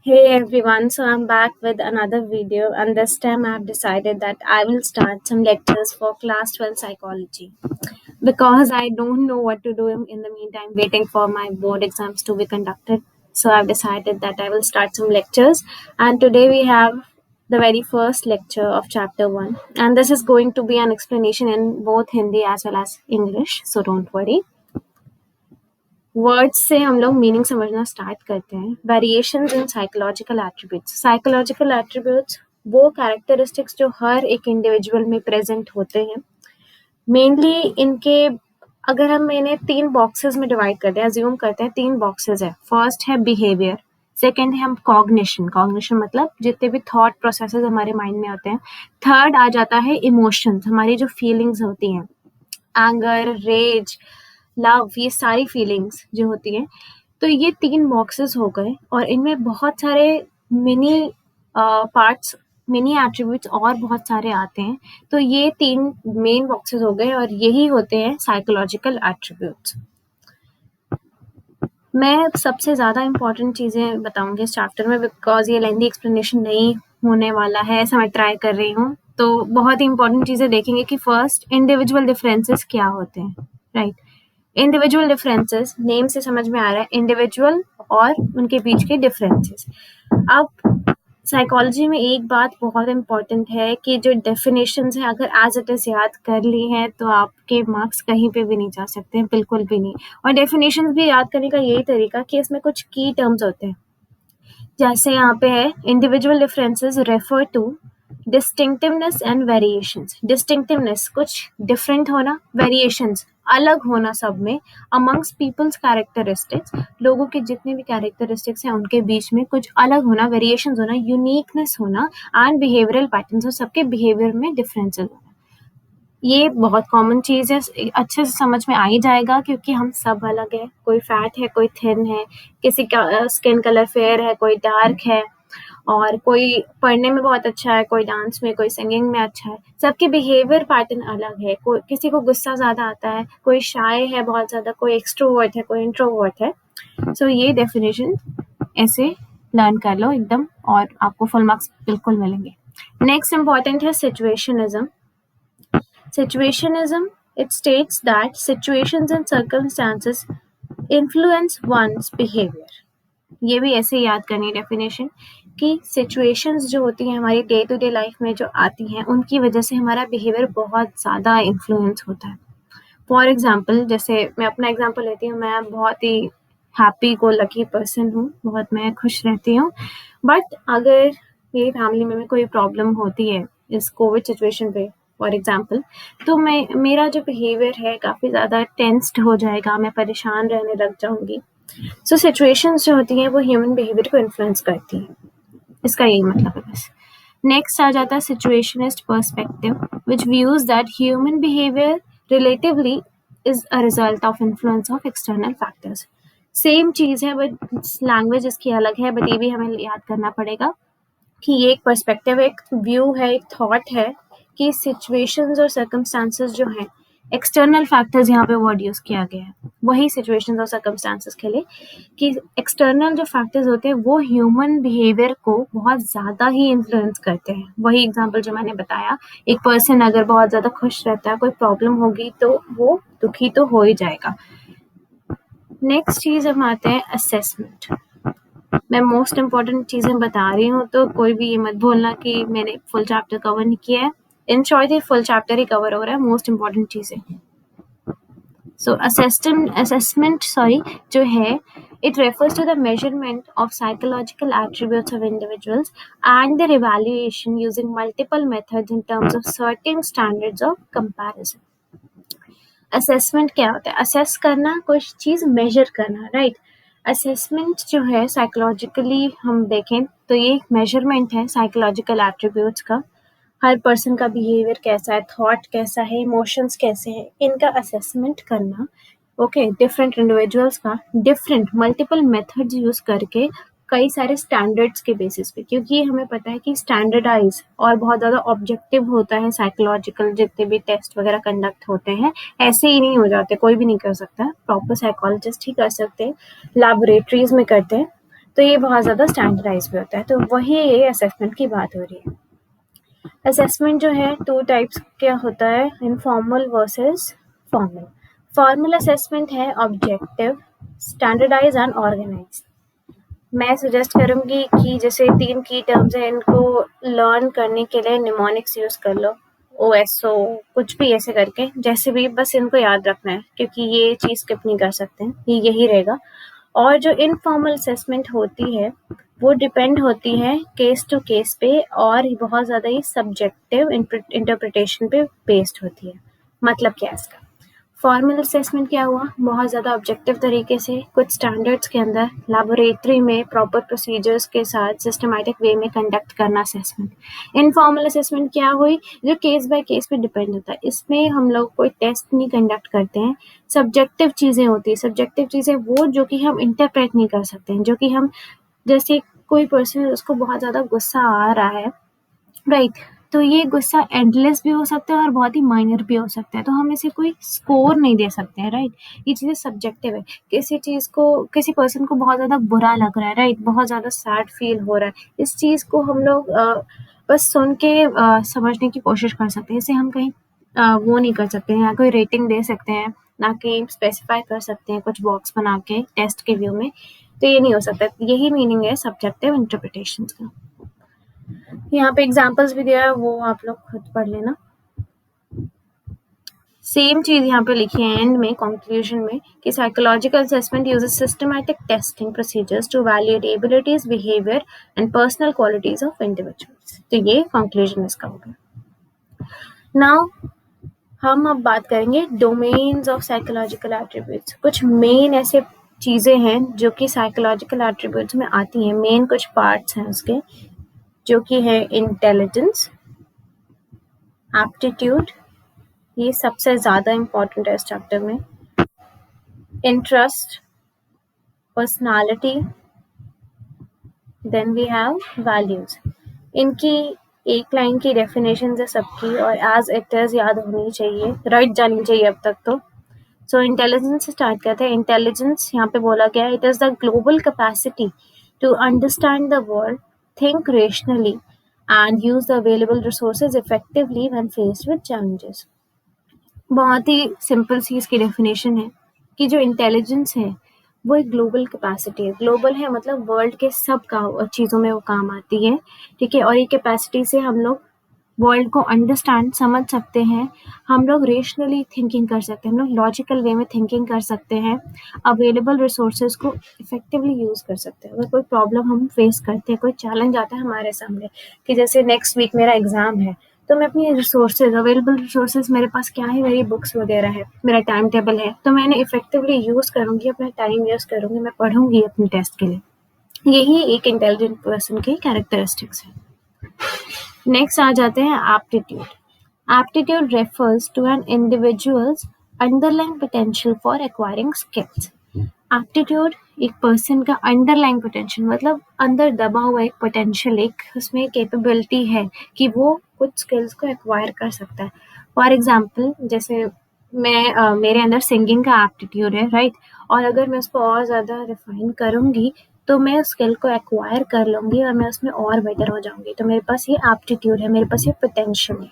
Hey everyone, so I'm back with another video, and this time I've decided that I will start some lectures for class 12 psychology because I don't know what to do in the meantime, waiting for my board exams to be conducted. So I've decided that I will start some lectures, and today we have the very first lecture of chapter 1, and this is going to be an explanation in both Hindi as well as English, so don't worry. Words से हम लोग meaning समझना start करते हैं. Variations in psychological attributes. Psychological attributes वो characteristics जो हर एक individual में प्रेजेंट होते हैं. मेनली इनके अगर हम इन्हें 3 बॉक्सेस में डिवाइड करते हैं, अज्यूम करते हैं 3 बॉक्सेस है. फर्स्ट है बिहेवियर, सेकेंड है हम कॉग्निशन. कॉग्निशन मतलब जितने भी थॉट प्रोसेसेस हमारे माइंड में होते हैं. थर्ड आ जाता है इमोशंस, हमारी जो फीलिंग्स होती हैं, एंगर, रेज, लव, ये सारी फीलिंग्स जो होती हैं. तो ये 3 बॉक्सेस हो गए और इनमें बहुत सारे मिनी पार्ट्स, मिनी एट्रीब्यूट्स और बहुत सारे आते हैं. तो ये 3 मेन बॉक्सेस हो गए और यही होते हैं साइकोलॉजिकल एट्रीब्यूट्स. मैं सबसे ज़्यादा इम्पोर्टेंट चीज़ें बताऊंगी इस चैप्टर में बिकॉज ये लेंथी एक्सप्लेनेशन नहीं होने वाला है, ऐसा मैं ट्राई कर रही हूँ. तो बहुत ही इंपॉर्टेंट चीज़ें देखेंगे कि फर्स्ट इंडिविजुअल डिफरेंसेस क्या होते हैं. राइट, इंडिविजुअल डिफरेंसेस, नेम से समझ में आ रहा है इंडिविजुअल और उनके बीच के डिफरेंसेस. अब साइकोलॉजी में एक बात बहुत इंपॉर्टेंट है कि जो डेफिनेशंस हैं अगर एज इट इज याद कर ली हैं तो आपके मार्क्स कहीं पे भी नहीं जा सकते हैं, बिल्कुल भी नहीं. और डेफिनेशंस भी याद करने का यही तरीका कि इसमें कुछ की टर्म्स होते हैं. जैसे यहाँ पे है individual differences refer to distinctiveness and variations. Distinctiveness कुछ डिफरेंट होना, वेरिएशंस अलग होना सब में, अमंग्स पीपल्स कैरेक्टरिस्टिक्स, लोगों के जितने भी कैरेक्टरिस्टिक्स हैं उनके बीच में कुछ अलग होना, वेरिएशंस होना, यूनिकनेस होना, एंड बिहेवियरल पैटर्न्स, और सबके बिहेवियर में डिफरेंसेस होना. ये बहुत कॉमन चीज़ है, अच्छे से समझ में आ ही जाएगा क्योंकि हम सब अलग है. कोई फैट है, कोई थिन है, किसी का स्किन कलर फेयर है, कोई डार्क है, और कोई पढ़ने में बहुत अच्छा है, कोई डांस में, कोई सिंगिंग में अच्छा है. सबके बिहेवियर पैटर्न अलग है. कोई किसी को गुस्सा ज़्यादा आता है, कोई शाय है बहुत ज़्यादा, कोई एक्सट्रोवर्ट है, कोई इंट्रोवर्ट है. सो ये डेफिनेशन ऐसे लर्न कर लो एकदम और आपको फुल मार्क्स बिल्कुल मिलेंगे. नेक्स्ट इम्पॉर्टेंट है सिचुएशनिज्म. Situationism, it states that situations and circumstances influence one's behavior. ये भी ऐसे याद करनी है डेफिनेशन कि सिचुएशंस जो होती हैं हमारी डे टू डे लाइफ में जो आती हैं उनकी वजह से हमारा बिहेवियर बहुत ज़्यादा इन्फ्लुएंस होता है. फॉर एग्जाम्पल, जैसे मैं अपना एग्जाम्पल लेती हूँ, मैं बहुत ही हैप्पी को लकी पर्सन हूँ, बहुत मैं खुश रहती हूँ. बट अगर मेरी फैमिली में कोई प्रॉब्लम होती है इस कोविड सिचुएशन पे फॉर एग्जाम्पल, तो मेरा जो बिहेवियर है काफ़ी ज़्यादा टेंस्ड हो जाएगा, मैं परेशान रहने लग जाऊंगी. सो सिचुएशंस जो होती हैं वो ह्यूमन बिहेवियर को इन्फ्लुएंस करती हैं, इसका यही मतलब है बस. नेक्स्ट आ जाता है situationist perspective, which views that human behaviour relatively is a result of influence of external factors. Same चीज़ है बट लैंग्वेज इसकी अलग है, बट ये भी हमें याद करना पड़ेगा कि ये एक पर्सपेक्टिव, एक व्यू है, एक थॉट है कि सिचुएशंस और सर्कमस्टांसेस जो हैं, एक्सटर्नल फैक्टर्स यहाँ पे वर्ड यूज़ किया गया है, वही सिचुएशंस और सर्कमस्टांसेस के लिए कि एक्सटर्नल जो फैक्टर्स होते हैं वो ह्यूमन बिहेवियर को बहुत ज़्यादा ही इन्फ्लुएंस करते हैं. वही एग्जांपल जो मैंने बताया, एक पर्सन अगर बहुत ज़्यादा खुश रहता है, कोई प्रॉब्लम होगी तो वो दुखी तो हो ही जाएगा. नेक्स्ट चीज़ हम आते हैं असेसमेंट. मैं मोस्ट इम्पॉर्टेंट चीज़ें बता रही हूँ तो कोई भी ये मत बोलना कि मैंने फुल चैप्टर कवर नहीं किया है. इन शॉर्ट ये फुल चैप्टर ही कवर हो रहा है, मोस्ट इम्पॉर्टेंट चीज़ें. सो असेसमेंट जो है, it refers to the measurement of psychological attributes of individuals and their evaluation using multiple methods in terms of certain standards of comparison. Assessment क्या होता है? असेस करना, कुछ चीज़ मेजर करना, राइट. असेसमेंट जो है साइकोलॉजिकली हम देखें तो ये एक मेजरमेंट है साइकोलॉजिकल एट्रीब्यूट्स का. हर पर्सन का बिहेवियर कैसा है, थॉट कैसा है, इमोशंस कैसे हैं, इनका असेसमेंट करना. ओके, डिफरेंट इंडिविजुअल्स का डिफरेंट मल्टीपल मेथड्स यूज़ करके कई सारे स्टैंडर्ड्स के बेसिस पे, क्योंकि हमें पता है कि स्टैंडर्डाइज और बहुत ज़्यादा ऑब्जेक्टिव होता है साइकोलॉजिकल जितने भी टेस्ट वगैरह कंडक्ट होते हैं, ऐसे ही नहीं हो जाते, कोई भी नहीं कर सकता. प्रॉपर साइकोलॉजिस्ट ही कर सकते हैं, लैबोरेटरीज में करते हैं. तो ये बहुत ज़्यादा स्टैंडर्डाइज भी होता है। तो वही ये असेसमेंट की बात हो रही है। असेसमेंट जो है 2 टाइप्स क्या होता है, informal versus formal. Formal assessment है ऑब्जेक्टिव, स्टैंडर्डाइज एंड ऑर्गेनाइज। मैं सजेस्ट करूँगी कि जैसे 3 की टर्म्स हैं, इनको लर्न करने के लिए निमोनिक्स यूज़ कर लो, OSO कुछ भी ऐसे करके, जैसे भी, बस इनको याद रखना है क्योंकि ये चीज़ स्किप नहीं कर सकते हैं, ये यही रहेगा। और जो इनफॉर्मल असेसमेंट होती है वो डिपेंड होती है केस टू केस पे और बहुत ज़्यादा ही सब्जेक्टिव इंटरप्रिटेशन पे बेस्ड होती है। मतलब क्या है इसका? फॉर्मल असेसमेंट क्या हुआ, बहुत ज़्यादा ऑब्जेक्टिव तरीके से कुछ स्टैंडर्ड्स के अंदर लैबोरेटरी में प्रॉपर प्रोसीजर्स के साथ सिस्टमैटिक वे में कंडक्ट करना असेसमेंट। इनफॉर्मल असेसमेंट क्या हुई, जो केस बाय केस पे डिपेंड होता है। इसमें हम लोग कोई टेस्ट नहीं कंडक्ट करते हैं, सब्जेक्टिव चीज़ें होती है। सब्जेक्टिव चीज़ें वो जो कि हम इंटरप्रेट नहीं कर सकते हैं, जो कि हम, जैसे कोई पर्सन है उसको बहुत ज़्यादा गुस्सा आ रहा है, राइट, तो ये गुस्सा एंडलेस भी हो सकता है और बहुत ही माइनर भी हो सकता है, तो हम इसे कोई स्कोर नहीं दे सकते हैं, राइट। ये चीज़ें सब्जेक्टिव है। किसी चीज़ को, किसी पर्सन को बहुत ज़्यादा बुरा लग रहा है, राइट, बहुत ज़्यादा सैड फील हो रहा है, इस चीज़ को हम लोग बस सुन के समझने की कोशिश कर सकते हैं। इसे हम कहीं वो नहीं कर सकते हैं, ना कोई रेटिंग दे सकते हैं, ना कहीं स्पेसिफाई कर सकते हैं कुछ बॉक्स बना के टेस्ट के व्यू में, तो ये नहीं हो सकता। यही मीनिंग है सब्जेक्टिव इंटरप्रिटेशंस का। यहाँ पे एग्जाम्पल्स भी दिया है, वो आप लोग खुद पढ़ लेना। सेम चीज यहाँ पे लिखी है एंड में, कंक्लूजन में, कि psychological assessment uses systematic testing procedures to evaluate abilities, behaviour and personal qualities of individuals. तो ये कंक्लूजन इसका होगा। नाउ हम अब बात करेंगे डोमेन्स ऑफ साइकोलॉजिकल एट्रीब्यूट्स। कुछ मेन ऐसे चीजें हैं जो कि साइकोलॉजिकल एट्रीब्यूट्स में आती हैं, मेन कुछ पार्ट्स हैं उसके, जो कि है इंटेलिजेंस, एप्टीट्यूड, ये सबसे ज़्यादा इम्पोर्टेंट है इस चैप्टर में, interest, personality, then we have values. इनकी एक लाइन की डेफिनेशन है सबकी, और एज इट इज याद होनी चाहिए, राइट जानी चाहिए अब तक तो। सो इंटेलिजेंस से स्टार्ट करते हैं। इंटेलिजेंस यहाँ पे बोला गया, it is the global capacity to understand the world, think rationally and use the available resources effectively when faced with challenges. बहुत ही सिंपल सी इसकी डेफिनेशन है कि जो इंटेलिजेंस है वो एक ग्लोबल कैपेसिटी है। ग्लोबल है मतलब वर्ल्ड के सब चीज़ों में वो काम आती है, ठीक है। और ये कैपेसिटी से हम लोग वर्ल्ड को अंडरस्टैंड, समझ सकते हैं, हम लोग रेशनली थिंकिंग कर सकते हैं, हम लोग लॉजिकल वे में थिंकिंग कर सकते हैं, अवेलेबल रिसोर्सेज को इफेक्टिवली यूज़ कर सकते हैं। अगर कोई प्रॉब्लम हम फेस करते हैं, कोई चैलेंज आता है हमारे सामने, कि जैसे नेक्स्ट वीक मेरा एग्ज़ाम है, तो मैं अपनी रिसोर्सेज, अवेलेबल रिसोर्सेज मेरे पास क्या है, मेरी बुक्स वगैरह है, मेरा टाइम टेबल है, तो मैंने इफेक्टिवली यूज़ करूँगी, अपना टाइम यूज़ करूँगी, मैं पढ़ूँगी अपने टेस्ट के लिए। यही एक इंटेलिजेंट पर्सन की कैरेक्टरिस्टिक्स है। नेक्स्ट आ जाते हैं aptitude. Aptitude refers to an individual's underlying potential for acquiring skills. Aptitude एक पर्सन का अंडरलाइंग पोटेंशियल, मतलब अंदर दबा हुआ एक पोटेंशियल, एक उसमें कैपेबिलिटी है कि वो कुछ स्किल्स को एक्वायर कर सकता है। फॉर एग्जाम्पल, जैसे मेरे अंदर सिंगिंग का एप्टीट्यूड है, राइट, और अगर मैं उसको और ज़्यादा रिफाइन करूँगी तो मैं उस स्किल को एक्वायर कर लूँगी और मैं उसमें और बेटर हो जाऊँगी। तो मेरे पास ये एप्टीट्यूड है, मेरे पास ये पोटेंशियल है।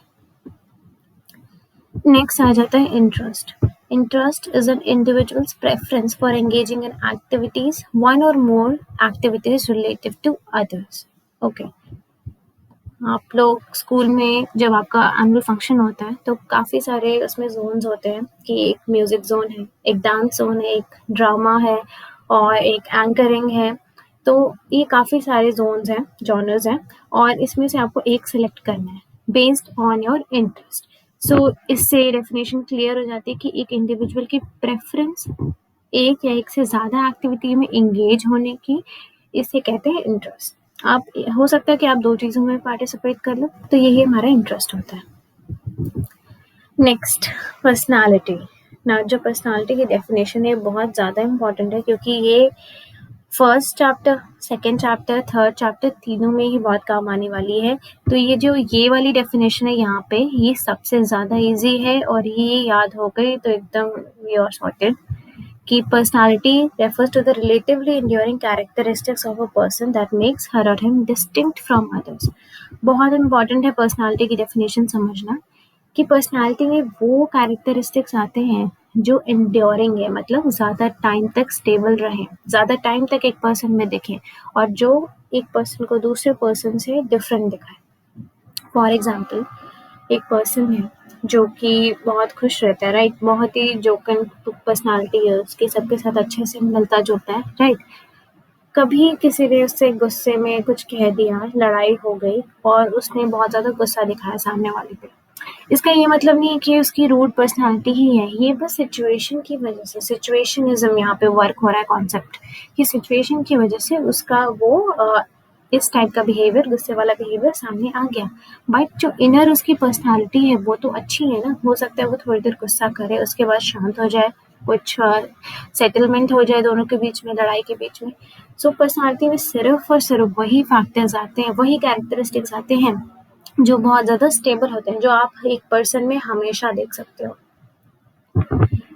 नेक्स्ट आ जाता है interest. Interest is an individual's preference for engaging in activities, one or more activities relative to others. Okay, आप लोग स्कूल में जब आपका एनुअल फंक्शन होता है तो काफ़ी सारे उसमें जोन्स होते हैं, कि एक म्यूजिक जोन है, एक डांस जोन है, एक ड्रामा है और एक एंकरिंग है। तो ये काफ़ी सारे जोन्स हैं, जॉनर्स हैं, और इसमें से आपको एक सिलेक्ट करना है बेस्ड ऑन योर इंटरेस्ट। सो इससे डेफिनेशन क्लियर हो जाती है कि एक इंडिविजुअल की प्रेफरेंस एक या एक से ज़्यादा एक्टिविटी में इंगेज होने की, इसे कहते हैं इंटरेस्ट। आप, हो सकता है कि आप 2 चीज़ों में पार्टिसिपेट कर लो, तो यही हमारा इंटरेस्ट होता है। Next, personality. ना, जो पर्सनालिटी की डेफिनेशन है बहुत ज़्यादा इम्पॉर्टेंट है, क्योंकि ये first chapter, second chapter, third chapter तीनों में ही बहुत काम आने वाली है। तो ये जो ये वाली डेफिनेशन है यहाँ पे, ये सबसे ज़्यादा इजी है, और ये याद हो गई तो एकदम यू आर सॉर्टेड, कि personality refers to the relatively enduring characteristics of a person that makes her or him distinct from others. बहुत इंपॉर्टेंट है पर्सनालिटी की डेफिनेशन समझना कि पर्सनालिटी में वो कैरेक्टरिस्टिक्स आते हैं जो enduring है, मतलब ज़्यादा टाइम तक स्टेबल रहे, ज़्यादा टाइम तक एक पर्सन में दिखे और जो एक पर्सन को दूसरे पर्सन से डिफरेंट दिखाए. फॉर एग्जाम्पल, एक पर्सन है जो कि बहुत खुश रहता है, राइट, बहुत ही जोकन पर्सनालिटी है उसकी, सबके साथ अच्छे से मिलता जुलता है, राइट. कभी किसी ने उससे गुस्से में कुछ कह दिया, लड़ाई हो गई और उसने बहुत ज़्यादा गुस्सा दिखाया सामने वाले पे. इसका ये मतलब नहीं है कि उसकी रूड पर्सनालिटी ही है, ये बस सिचुएशन की वजह से, सिचुएशनिज्म यहाँ पे वर्क हो रहा है कॉन्सेप्ट, कि सिचुएशन की वजह से उसका वो इस टाइप का बिहेवियर, गुस्से वाला बिहेवियर सामने आ गया. बट जो इनर उसकी पर्सनालिटी है वो तो अच्छी है ना. हो सकता है वो थोड़ी देर गुस्सा करे, उसके बाद शांत हो जाए, कुछ सेटलमेंट हो जाए दोनों के बीच में, लड़ाई के बीच में. सो पर्सनालिटी में सिर्फ और सिर्फ वही फैक्टर्स आते हैं, वही कैरेक्टरिस्टिक्स आते हैं जो बहुत ज़्यादा स्टेबल होते हैं, जो आप एक पर्सन में हमेशा देख सकते हो.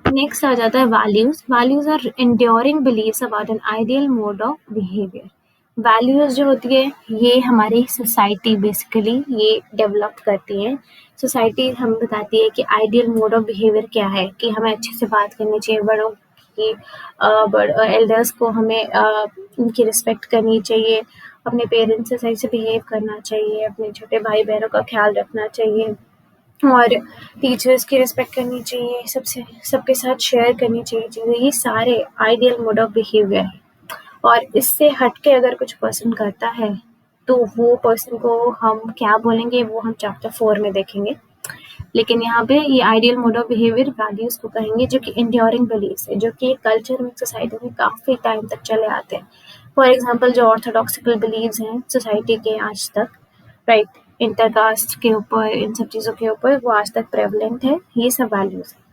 नेक्स्ट आ जाता है values. Values are enduring beliefs about an ideal mode of behaviour. Values जो होती है ये हमारी सोसाइटी बेसिकली ये डेवलप करती है. सोसाइटी हमें बताती है कि आइडियल मोड ऑफ बिहेवियर क्या है, कि हमें अच्छे से बात करनी चाहिए, बड़ों की एल्डर्स को हमें उनकी रिस्पेक्ट करनी चाहिए, अपने पेरेंट्स से सही से बिहेव करना चाहिए, अपने छोटे भाई बहनों का ख्याल रखना चाहिए और टीचर्स की रिस्पेक्ट करनी चाहिए, सबके साथ शेयर करनी चाहिए चीज़ें. ये सारे आइडियल मोड ऑफ बिहेवियर है और इससे हटके अगर कुछ पर्सन करता है तो वो पर्सन को हम क्या बोलेंगे वो हम चैप्टर 4 में देखेंगे. लेकिन यहाँ पे ये ideal mode of behaviour values को कहेंगे जो कि इंड्योरिंग बिलीव्स है, जो कि कल्चर में, सोसाइटी में काफ़ी टाइम तक चले आते हैं. फॉर एग्जांपल जो ऑर्थोडॉक्सिकल बिलीव्स हैं सोसाइटी के आज तक, राइट, इंटरकास्ट के ऊपर, इन सब चीज़ों के ऊपर वो आज तक प्रेवलेंट है, ये सब वैल्यूज है.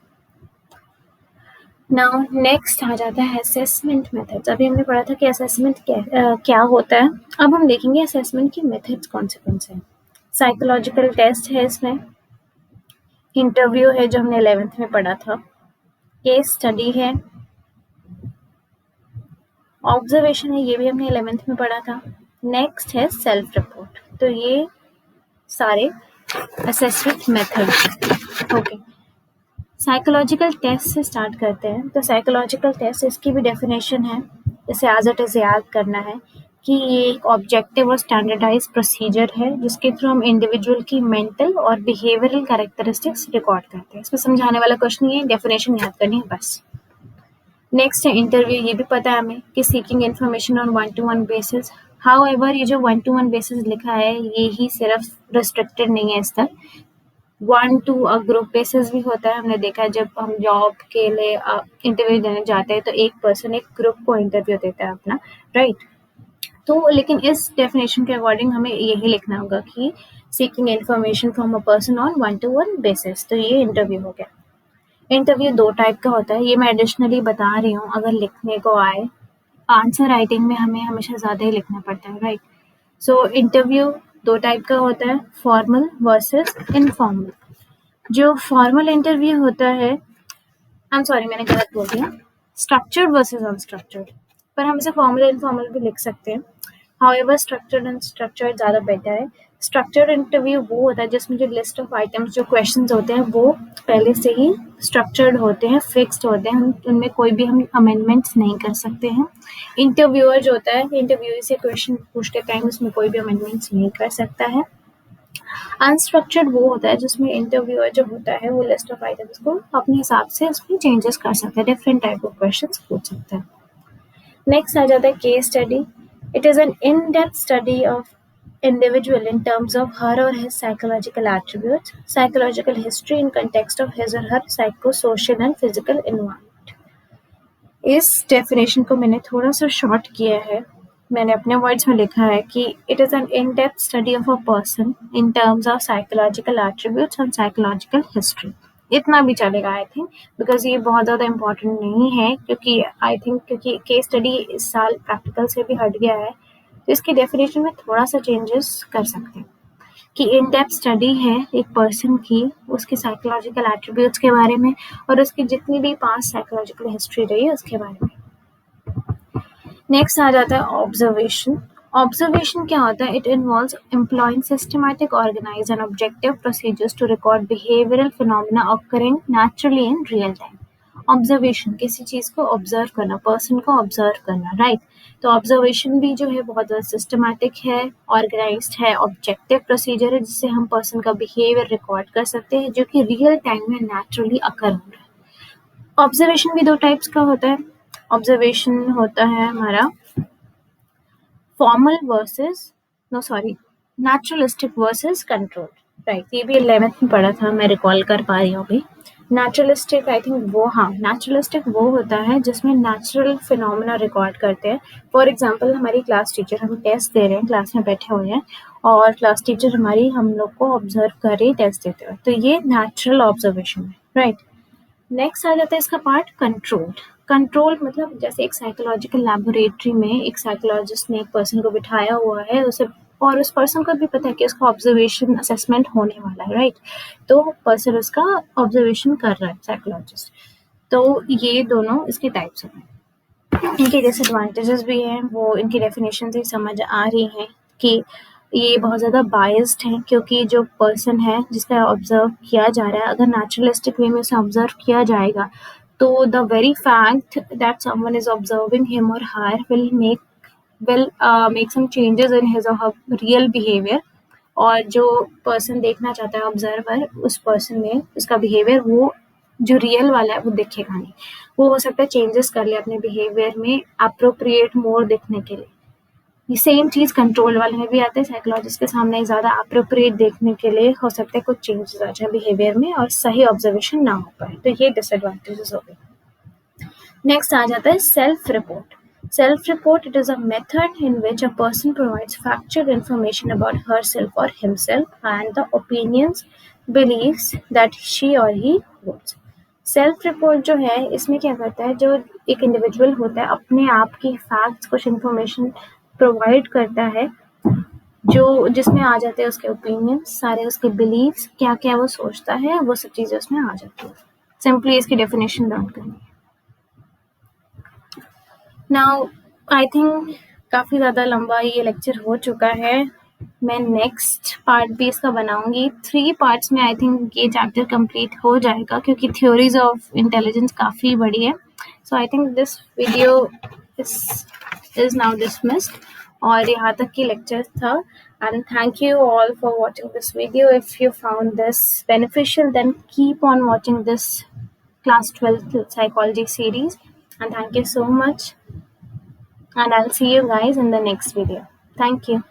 नाउ नेक्स्ट आ जाता है असेसमेंट मेथड्स. अभी हमने पढ़ा था कि असेसमेंट क्या होता है. अब हम देखेंगे असेसमेंट के मेथड्स कौन से हैं. साइकोलॉजिकल टेस्ट है, इसमें इंटरव्यू है जो हमने 11th में पढ़ा था, केस स्टडी है, ऑब्जर्वेशन है, ये भी हमने 11th में पढ़ा था. नेक्स्ट है सेल्फ रिपोर्ट. तो ये सारे assessment method. Okay, psychological test से स्टार्ट करते हैं. तो साइकोलॉजिकल टेस्ट, इसकी भी डेफिनेशन है, इसे एज इट इज याद करना है कि ये एक ऑब्जेक्टिव और स्टैंडर्डाइज प्रोसीजर है जिसके थ्रू हम इंडिविजुअल की मेंटल और बिहेवियरल कैरेक्टरिस्टिक्स रिकॉर्ड करते हैं. इसमें समझाने वाला क्वेश्चन नहीं है, डेफिनेशन याद करनी है बस. नेक्स्ट है इंटरव्यू. ये भी पता है हमें कि seeking information on 1-to-1 basis. However ये जो 1-to-1 बेसिस लिखा है ये ही सिर्फ रिस्ट्रिक्टेड नहीं है, इस तक 1-to ग्रुप बेसिस भी होता है. हमने देखा है जब हम जॉब के लिए इंटरव्यू देने जाते हैं तो एक पर्सन एक ग्रुप को इंटरव्यू देता है अपना, राइट. तो लेकिन इस डेफिनेशन के अकॉर्डिंग हमें यही लिखना होगा कि seeking information from a person on 1-to-1 basis. तो ये इंटरव्यू हो गया. इंटरव्यू 2 टाइप का होता है, ये मैं एडिशनली बता रही हूँ, अगर लिखने को आए आंसर राइटिंग में हमें हमेशा ज़्यादा ही लिखना पड़ता है, राइट. सो इंटरव्यू 2 टाइप का होता है, फॉर्मल वर्सेस इनफॉर्मल. जो फॉर्मल इंटरव्यू होता है, आई एम सॉरी मैंने गलत बोल दिया, स्ट्रक्चर्ड वर्सेस अनस्ट्रक्चर्ड, पर हम इसे फॉर्मल इनफॉर्मल भी लिख सकते हैं. हाउएवर स्ट्रक्चर्ड एंड स्ट्रक्चर्ड ज़्यादा बेटर है. स्ट्रक्चर्ड इंटरव्यू वो होता है जिसमें जो लिस्ट ऑफ आइटम्स, जो क्वेश्चंस होते हैं वो पहले से ही स्ट्रक्चर्ड होते हैं, फिक्स्ड होते हैं, उनमें कोई भी हम अमेंडमेंट्स नहीं कर सकते हैं. इंटरव्यूअर जो होता है, इंटरव्यू से क्वेश्चन पूछते टाइम उसमें कोई भी अमेंडमेंट्स नहीं कर सकता है. अनस्ट्रक्चर्ड वो होता है जिसमें इंटरव्यूअर जो होता है वो लिस्ट ऑफ आइटम्स को अपने हिसाब से उसमें चेंजेस कर सकता है, डिफरेंट टाइप ऑफ क्वेश्चंस पूछ सकता है. नेक्स्ट आ जाता है case study. It is an in depth study of individual in terms of her or his psychological attributes, psychological history in context of his or her psychosocial and physical environment. इस definition को मैंने थोड़ा सा short किया है, मैंने अपने words में लिखा है कि it is an in depth study of a person in terms of psychological attributes and psychological history. इतना भी चलेगा आई थिंक, बिकॉज ये बहुत ज़्यादा इम्पोर्टेंट नहीं है, क्योंकि आई थिंक क्योंकि केस स्टडी इस साल प्रैक्टिकल से भी हट गया है तो इसकी डेफिनेशन में थोड़ा सा चेंजेस कर सकते हैं. कि इन डेप्थ स्टडी है एक पर्सन की, उसके साइकोलॉजिकल एट्रीब्यूट्स के बारे में और उसकी जितनी भी पास्ट साइकोलॉजिकल हिस्ट्री रही है उसके बारे में। नेक्स्ट आ जाता है ऑब्जर्वेशन। ऑब्जर्वेशन क्या होता है? It involves employing systematic, organised and objective procedures to record behavioural phenomena occurring naturally in real time. Observation, किसी चीज को ऑब्जर्व करना, पर्सन को ऑब्जर्व करना, राइट। तो ऑब्जर्वेशन भी जो है बहुत ज़्यादा सिस्टमैटिक है, ऑर्गेनाइज्ड है, ऑब्जेक्टिव प्रोसीजर है जिससे हम पर्सन का बिहेवियर रिकॉर्ड कर सकते हैं जो कि रियल टाइम में नेचुरली अकर हो रहा है। ऑब्जर्वेशन भी दो टाइप्स का होता है। ऑब्जर्वेशन होता है हमारा formal versus naturalistic versus control, right. ये भी 11th में पढ़ा था, मैं रिकॉल कर पा रही हूँ अभी। नेचुरलिस्टिक आई थिंक नेचुरलिस्टिक वो होता है जिसमें नेचुरल फिनोमेना रिकॉर्ड करते हैं। फॉर एग्जांपल हमारी क्लास टीचर, हम टेस्ट दे रहे हैं, क्लास में बैठे हुए हैं और क्लास टीचर हमारी हम लोग को ऑब्जर्व कर रही टेस्ट देते हुए, तो ये नेचुरल ऑब्जर्वेशन है, राइट। नेक्स्ट आ जाता है इसका पार्ट कंट्रोल। कंट्रोल मतलब जैसे एक साइकोलॉजिकल लैबोरेटरी में एक साइकोलॉजिस्ट ने एक पर्सन को बिठाया हुआ है, उसे और उस पर्सन को भी पता है कि उसका ऑब्जर्वेशन असेसमेंट होने वाला है, राइट। तो पर्सन उसका ऑब्जर्वेशन कर रहा है, साइकोलॉजिस्ट। तो ये दोनों इसके टाइप्स हैं। इनके डिसएडवांटेजेस भी हैं, वो इनकी डेफिनेशन से समझ आ रही हैं कि ये बहुत ज़्यादा बायस्ड है क्योंकि जो पर्सन है जिसका ऑब्जर्व किया जा रहा है, अगर नेचुरलिस्टिक वे में उसे ऑब्जर्व किया जाएगा तो the very fact that someone is observing him or her will make some changes in his or her real behaviour, और जो पर्सन देखना चाहता है ऑब्जर्वर, उस पर्सन में उसका बिहेवियर वो जो रियल वाला है वो दिखेगा नहीं, वो हो सकता है चेंजेस कर ले अपने बिहेवियर में अप्रोप्रिएट मोर दिखने के लिए। ये सेम चीज़ कंट्रोल वाले में भी आते हैं, साइकोलॉजिस्ट के सामने ज़्यादा अप्रोप्रिएट देखने के लिए हो सकता है कुछ चेंजेस आ जाए बिहेवियर में और सही ऑब्जर्वेशन ना हो पाए, तो ये डिसएडवांटेजेस हो गए। नेक्स्ट आ जाता है self report. Self report, it is a method in which a person provides factual information about herself or himself and the opinions beliefs that she or he holds. Self report जो है इसमें क्या करता है, जो एक इंडिविजुअल होता है अपने आप की फैक्ट्स, कुछ इन्फॉर्मेशन प्रोवाइड करता है जो जिसमें आ जाते हैं उसके ओपिनियंस, सारे उसके बिलीव्स, क्या क्या वो सोचता है, वो सब चीज़ें उसमें आ जाती है। सिंपली इसकी डेफिनेशन लर्न करनी है। नाउ आई थिंक काफ़ी ज़्यादा लंबा ये लेक्चर हो चुका है, मैं नेक्स्ट पार्ट भी इसका बनाऊंगी। 3 पार्ट्स में आई थिंक ये चैप्टर कंप्लीट हो जाएगा क्योंकि थ्योरीज ऑफ इंटेलिजेंस काफ़ी बड़ी है। So I think this video is now dismissed, और यहाँ तक की लेक्चर था। And thank you all for watching this video. If you found this beneficial then keep on watching this class 12th psychology series, and thank you so much, and I'll see you guys in the next video. Thank you.